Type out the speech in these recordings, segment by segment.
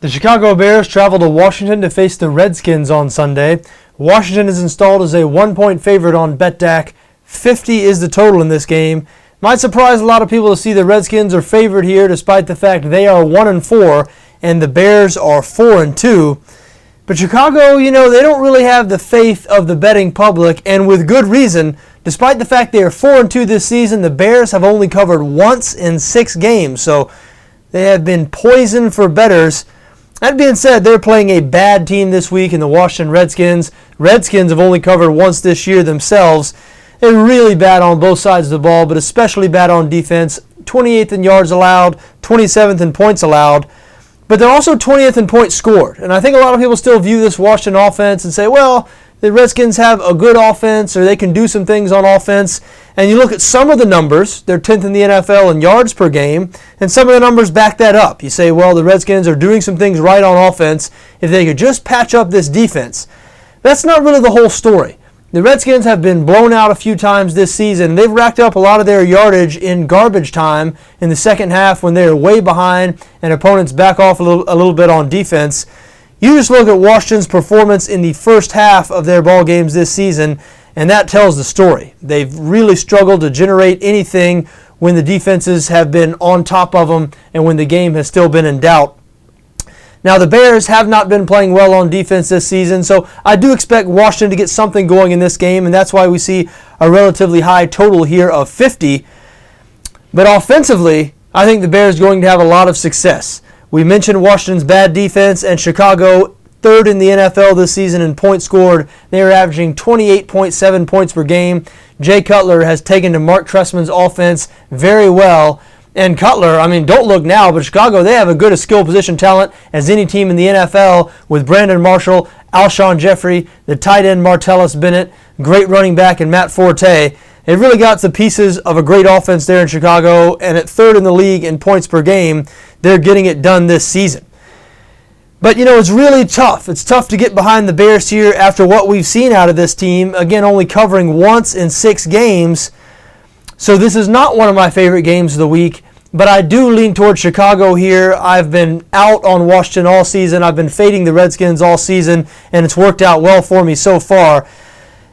The Chicago Bears travel to Washington to face the Redskins on Sunday. Washington is installed as a 1-point favorite on BETDAQ. 50 is the total in this game. Might surprise a lot of people to see the Redskins are favored here despite the fact they are 1-4 and the Bears are 4-2. But Chicago, they don't really have the faith of the betting public, and with good reason. Despite the fact they are 4-2 this season, the Bears have only covered once in 6 games, so they have been poisoned for bettors. That being said, they're playing a bad team this week in the Washington Redskins. Redskins have only covered once this year themselves. They're really bad on both sides of the ball, but especially bad on defense. 28th in yards allowed, 27th in points allowed, but they're also 20th in points scored. And I think a lot of people still view this Washington offense and say, well, the Redskins have a good offense or they can do some things on offense. And you look at some of the numbers, they're 10th in the NFL in yards per game, and some of the numbers back that up. You say, well, the Redskins are doing some things right on offense if they could just patch up this defense. That's not really the whole story. The Redskins have been blown out a few times this season. They've racked up a lot of their yardage in garbage time in the second half when they're way behind and opponents back off a little bit on defense. You just look at Washington's performance in the first half of their ball games this season, and that tells the story. They've really struggled to generate anything when the defenses have been on top of them and when the game has still been in doubt. Now, the Bears have not been playing well on defense this season, so I do expect Washington to get something going in this game, and that's why we see a relatively high total here of 50. But offensively, I think the Bears are going to have a lot of success. We mentioned Washington's bad defense, and Chicago, third in the NFL this season in points scored. They are averaging 28.7 points per game. Jay Cutler has taken to Mark Trestman's offense very well. And Cutler, don't look now, but Chicago, they have as good a skill position talent as any team in the NFL with Brandon Marshall, Alshon Jeffrey, the tight end Martellus Bennett, great running back, and Matt Forte. They've really got the pieces of a great offense there in Chicago, and at third in the league in points per game, they're getting it done this season. But, it's really tough. It's tough to get behind the Bears here after what we've seen out of this team. Again, only covering once in 6 games. So this is not one of my favorite games of the week, but I do lean towards Chicago here. I've been out on Washington all season. I've been fading the Redskins all season, and it's worked out well for me so far.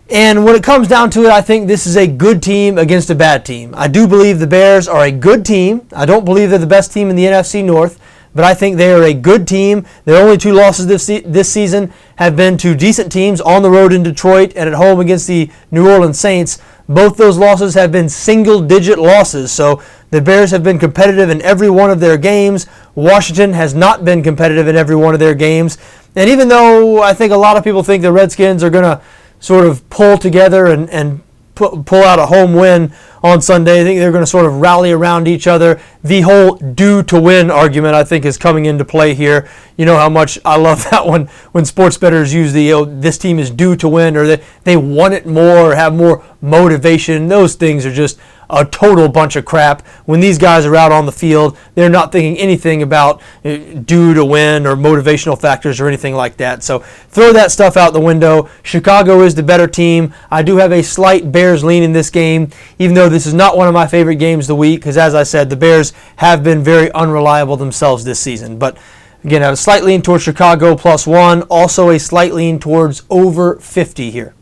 And when it comes down to it, I think this is a good team against a bad team. I do believe the Bears are a good team. I don't believe they're the best team in the NFC North, but I think they are a good team. Their only 2 losses this season have been to decent teams on the road in Detroit and at home against the New Orleans Saints. Both those losses have been single-digit losses, so the Bears have been competitive in every one of their games. Washington has not been competitive in every one of their games. And even though I think a lot of people think the Redskins are going to sort of pull together and pull out a home win on Sunday, I think they're going to sort of rally around each other. The whole due to win argument, I think, is coming into play here. You know how much I love that one when sports bettors use this team is due to win, or they want it more or have more motivation. Those things are just a total bunch of crap. When these guys are out on the field, they're not thinking anything about due to win or motivational factors or anything like that. So throw that stuff out the window. Chicago is the better team. I do have a slight Bears lean in this game, even though this is not one of my favorite games of the week, because as I said, the Bears have been very unreliable themselves this season. But again, I have a slight lean towards Chicago +1, also a slight lean towards over 50 here.